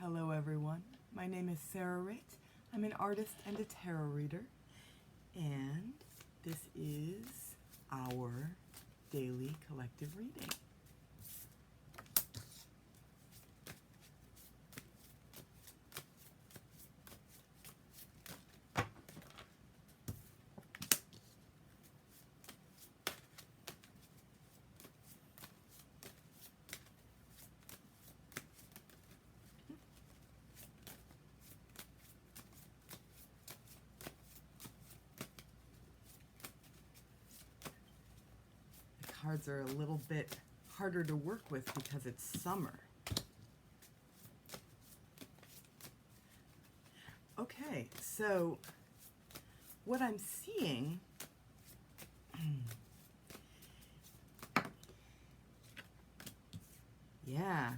Hello everyone, my name is Sarah Ritt. I'm an artist and a tarot reader, and this is our daily collective reading. Cards are a little bit harder to work with because it's summer. Okay, so what I'm seeing, yeah,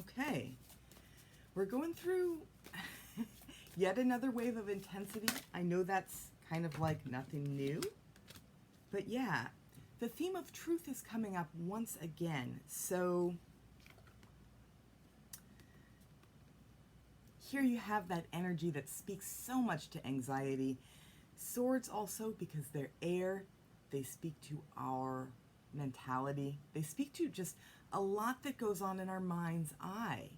okay. We're going through yet another wave of intensity. I know that's kind of like nothing new, but yeah. The theme of truth is coming up once again. So here you have that energy that speaks so much to anxiety. Swords also, because they're air, they speak to our mentality. They speak to just a lot that goes on in our mind's eye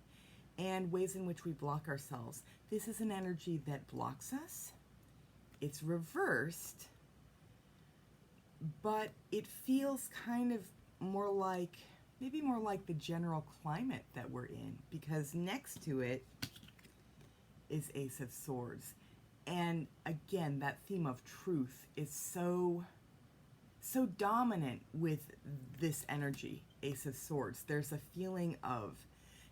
and ways in which we block ourselves. This is an energy that blocks us. It's reversed, but it feels kind of more like, maybe more like the general climate that we're in, because next to it is Ace of Swords. And again, that theme of truth is so dominant with this energy, Ace of Swords. There's a feeling of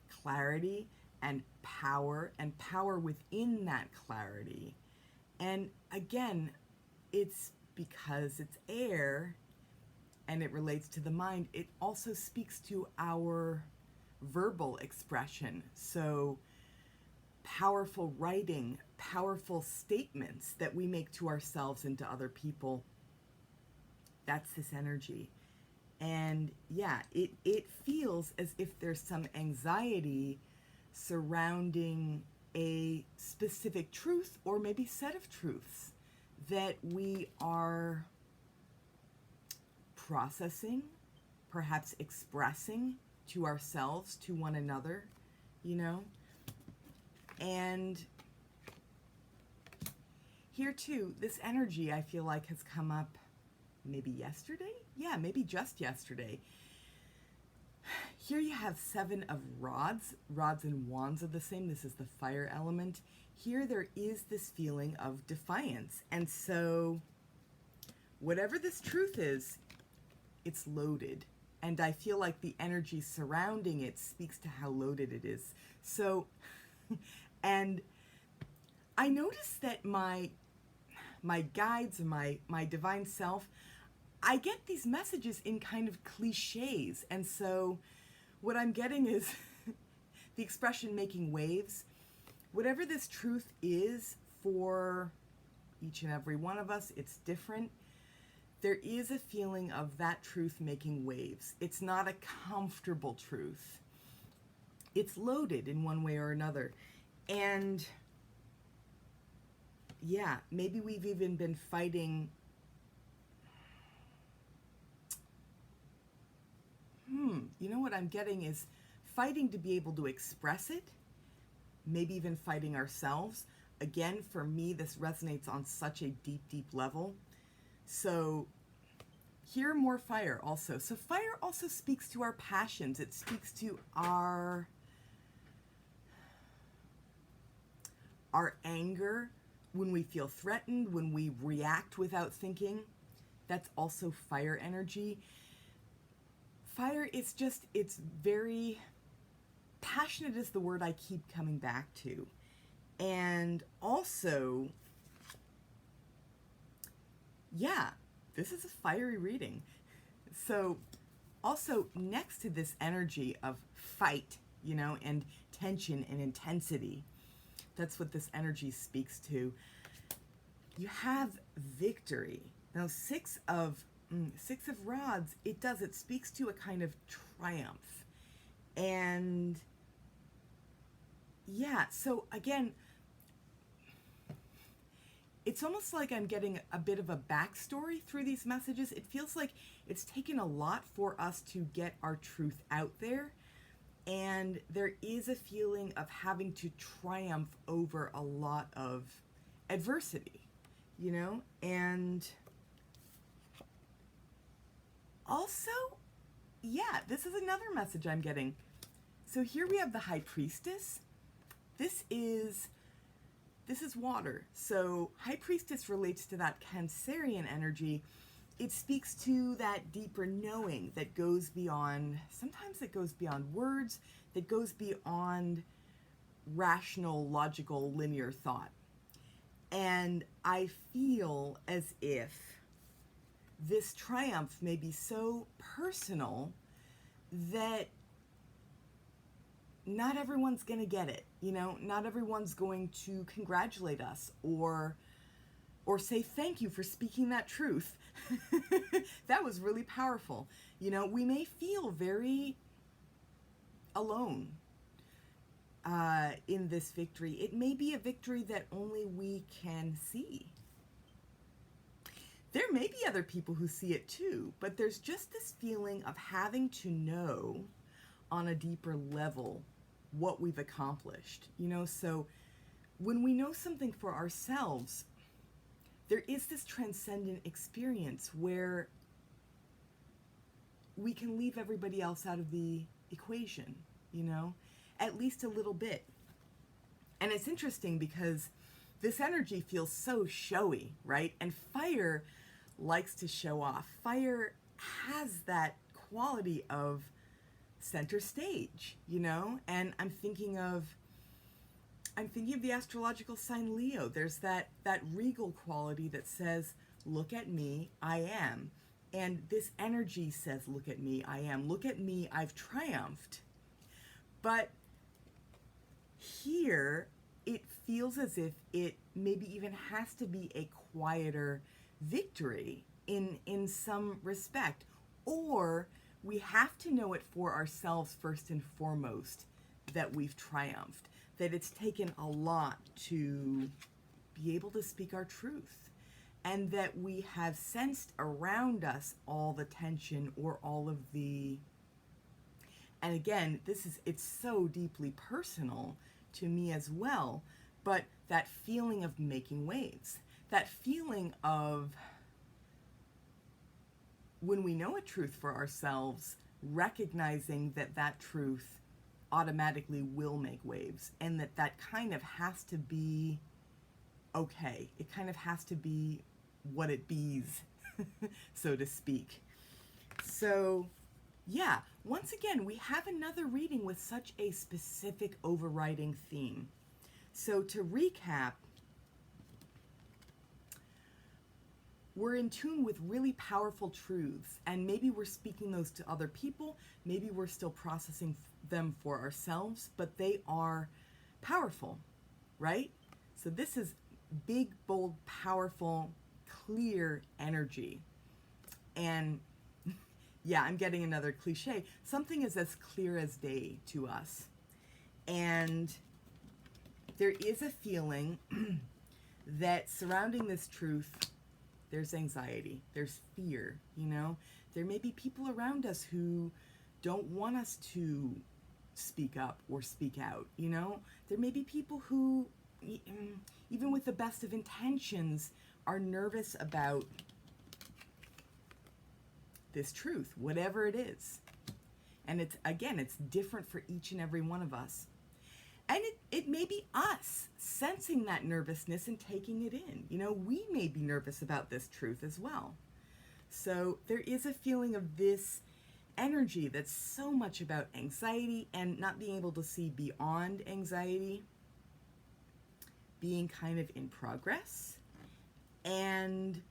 clarity and power within that clarity. And again, it's because it's air and it relates to the mind, it also speaks to our verbal expression. So powerful writing, powerful statements that we make to ourselves and to other people, that's this energy. And yeah, it feels as if there's some anxiety surrounding a specific truth or maybe set of truths that we are processing, perhaps expressing to ourselves, to one another, you know? And here too, this energy I feel like has come up maybe yesterday? Yeah, maybe just yesterday. Here you have 7 of rods. Rods and wands are the same. This is the fire element. Here there is this feeling of defiance. And so whatever this truth is, it's loaded. And I feel like the energy surrounding it speaks to how loaded it is. So, and I noticed that my guides, my divine self, I get these messages in kind of cliches. And so what I'm getting is the expression making waves. Whatever this truth is for each and every one of us, it's different. There is a feeling of that truth making waves. It's not a comfortable truth. It's loaded in one way or another. And yeah, maybe we've even been fighting you know what I'm getting is fighting to be able to express it, maybe even fighting ourselves. Again, for me, this resonates on such a deep, deep level. So here, more fire also. So fire also speaks to our passions. It speaks to our anger, when we feel threatened, when we react without thinking. That's also fire energy. Fire is just, it's very passionate is the word I keep coming back to. And also, yeah, this is a fiery reading. So also next to this energy of fight, you know, and tension and intensity, that's what this energy speaks to. You have victory. Now, six of rods, it speaks to a kind of triumph. And yeah, so again, it's almost like I'm getting a bit of a backstory through these messages. It feels like it's taken a lot for us to get our truth out there. And there is a feeling of having to triumph over a lot of adversity, you know? And also, yeah, this is another message I'm getting. So here we have the High Priestess. This is water. So High Priestess relates to that Cancerian energy. It speaks to that deeper knowing that goes beyond, sometimes it goes beyond words, that goes beyond rational, logical, linear thought. And I feel as if this triumph may be so personal that not everyone's going to get it, you know, not everyone's going to congratulate us or say thank you for speaking that truth. That was really powerful. You know, we may feel very alone in this victory. It may be a victory that only we can see. There may be other people who see it too, but there's just this feeling of having to know on a deeper level what we've accomplished, you know. So when we know something for ourselves, there is this transcendent experience where we can leave everybody else out of the equation, you know, at least a little bit. And it's interesting because this energy feels so showy, right? And fire likes to show off. Fire has that quality of center stage, you know? And I'm thinking of the astrological sign Leo. There's that regal quality that says, look at me, I am. And this energy says, look at me, I am. Look at me, I've triumphed. But here, it feels as if it maybe even has to be a quieter victory in some respect. Or we have to know it for ourselves first and foremost that we've triumphed, that it's taken a lot to be able to speak our truth, and that we have sensed around us all the tension or all of the, and again, it's so deeply personal to me as well, but that feeling of making waves, that feeling of when we know a truth for ourselves, recognizing that that truth automatically will make waves, and that kind of has to be okay. It kind of has to be what it bees, so to speak. So yeah, once again, we have another reading with such a specific overriding theme. So to recap, we're in tune with really powerful truths, and maybe we're speaking those to other people, maybe we're still processing them for ourselves, but they are powerful, right? So this is big, bold, powerful, clear energy. And yeah, I'm getting another cliche. Something is as clear as day to us. And there is a feeling that surrounding this truth, there's anxiety, there's fear, you know? There may be people around us who don't want us to speak up or speak out, you know? There may be people who, even with the best of intentions, are nervous about this truth, whatever it is. And it's, again, it's different for each and every one of us. And it may be us sensing that nervousness and taking it in. You know, we may be nervous about this truth as well. So there is a feeling of this energy that's so much about anxiety and not being able to see beyond anxiety, being kind of in progress. And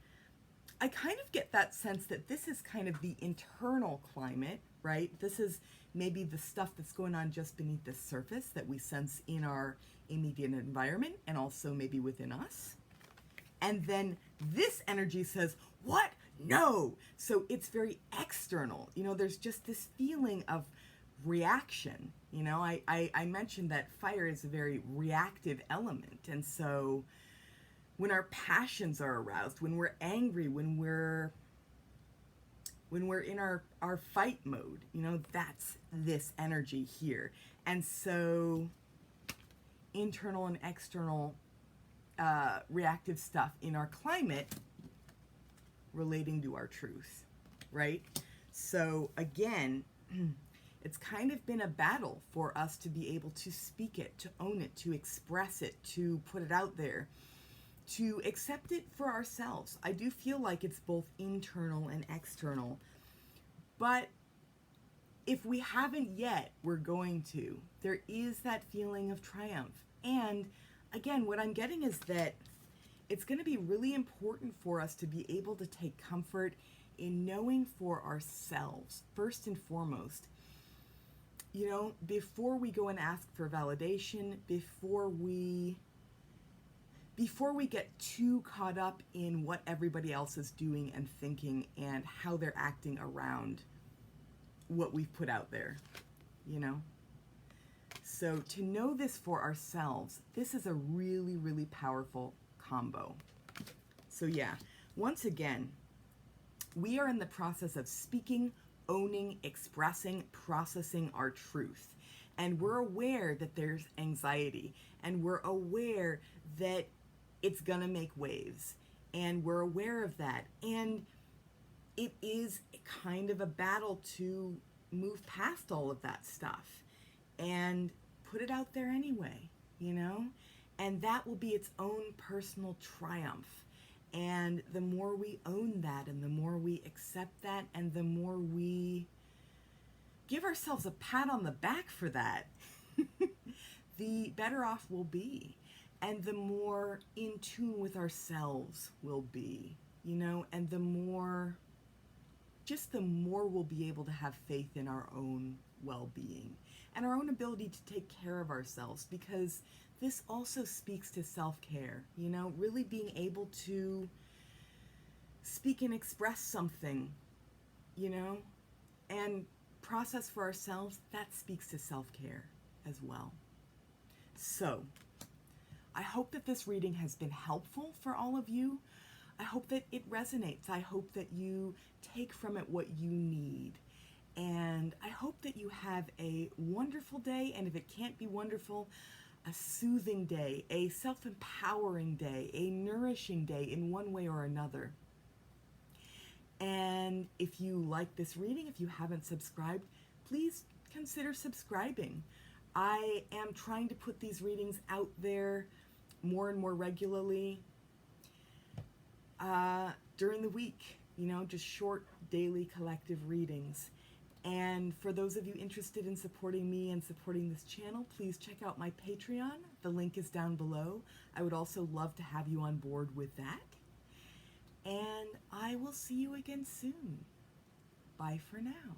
I kind of get that sense that this is kind of the internal climate, right? This is maybe the stuff that's going on just beneath the surface that we sense in our immediate environment and also maybe within us. And then this energy says, what? No! So it's very external. You know, there's just this feeling of reaction. You know, I mentioned that fire is a very reactive element. And so when our passions are aroused, when we're angry, when we're in our fight mode, you know, that's this energy here. And so internal and external reactive stuff in our climate relating to our truth, right? So again, it's kind of been a battle for us to be able to speak it, to own it, to express it, to put it out there, to accept it for ourselves. I do feel like it's both internal and external, but if we haven't yet, we're going to. There is that feeling of triumph. And again, what I'm getting is that it's going to be really important for us to be able to take comfort in knowing for ourselves, first and foremost, you know, before we go and ask for validation, before we get too caught up in what everybody else is doing and thinking and how they're acting around what we've put out there, you know? So to know this for ourselves, this is a really, really powerful combo. So yeah, once again, we are in the process of speaking, owning, expressing, processing our truth. And we're aware that there's anxiety, and we're aware that it's gonna make waves, and we're aware of that. And it is kind of a battle to move past all of that stuff and put it out there anyway, you know? And that will be its own personal triumph. And the more we own that, and the more we accept that, and the more we give ourselves a pat on the back for that, the better off we'll be. And the more in tune with ourselves we'll be, you know, and the more we'll be able to have faith in our own well-being and our own ability to take care of ourselves, because this also speaks to self-care, you know, really being able to speak and express something, you know, and process for ourselves, that speaks to self-care as well. So I hope that this reading has been helpful for all of you. I hope that it resonates. I hope that you take from it what you need. And I hope that you have a wonderful day. And if it can't be wonderful, a soothing day, a self-empowering day, a nourishing day in one way or another. And if you like this reading, if you haven't subscribed, please consider subscribing. I am trying to put these readings out there more and more regularly during the week, you know, just short daily collective readings. And for those of you interested in supporting me and supporting this channel, please check out my Patreon. The link is down below. I would also love to have you on board with that. And I will see you again soon. Bye for now.